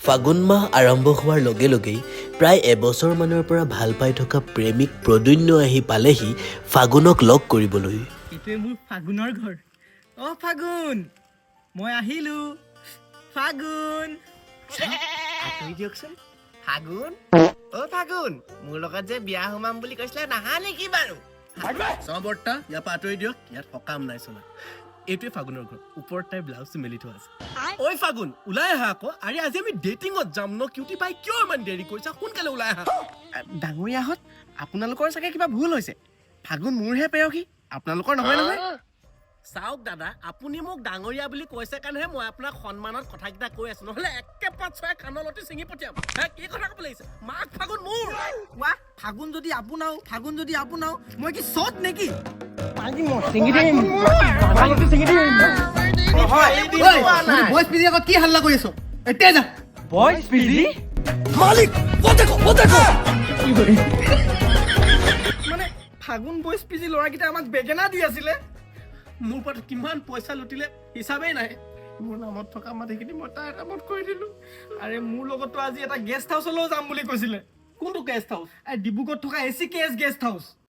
ফাগুন মাহ আৰম্ভ হোৱাৰ লগে লগেই প্ৰায় এবছৰমানৰ পৰা ভাল পাই থকা প্ৰেমিক প্ৰদন্য আহি পালেহি ফাগুনক লগ কৰিবলৈ। এইটোৱে মোৰ ফাগুনৰ ঘৰ। অ ফাগুন, মই আহিলো। ফাগুন আঁতৰি দিয়কচোন। ফাগুন, অ ফাগুন, মোৰ লগত যে বিয়া সোমাম বুলি কৈছিলে নাহা নেকি বাৰু? বৰ্তা ইয়াৰ পৰা আঁতৰি দিয়ক, ইয়াত সকাম নাই চলা। এইটোৱে ফাগুনৰ ঘৰ, ওপৰত তাইৰ ব্লাউজটো মেলি থোৱা আছে। ঐ ফাগুন, ওলাই আহা আকৌ। আৰে আজি আমি ডেটিঙত যাম ন, কিউটি পাই কিয় ইমান দেৰি কৰিছা? সোনকালে ওলাই আহা। ডাঙৰীয়াহঁত, আপোনালোকৰ চাগে কিবা ভুল হৈছে। ফাগুন মোৰহে পেয়সী, আপোনালোকৰ নহয় নহয়। চাওক দাদা, আপুনি মোক ডাঙৰীয়া বুলি কৈছে কাৰণেহে মই আপোনাক সন্মানত কথাকেইটা কৈ আছো, নহলে একে পাত চৰাই কাণলতি ছিঙি পঠিয়াম। কি কথা ক'ব লাগিছে? মাক ফাগুন মোৰ। ৱাহ, ফাগুন যদি আপোনাও, মই কি চত নেকি? কি হাল্লা কৰি আছ? এতিয়া যা। মানে ফাগুন বইজ পিজি ল'ৰাকেইটা আমাক বেগেনা দি আছিলে। মোৰ পৰা কিমান পইচা লুটিলে হিচাপেই নাই। মোৰ নামত থকা মাটিখিনি মই তাৰ নামত কৰি দিলো। আৰে মোৰ লগতো আজি এটা গেষ্ট হাউচলৈও যাম বুলি কৈছিলে। কোনটো গেষ্ট হাউচ? ডিব্ৰুগড়ত থকা AC কেএছ গেষ্ট হাউচ।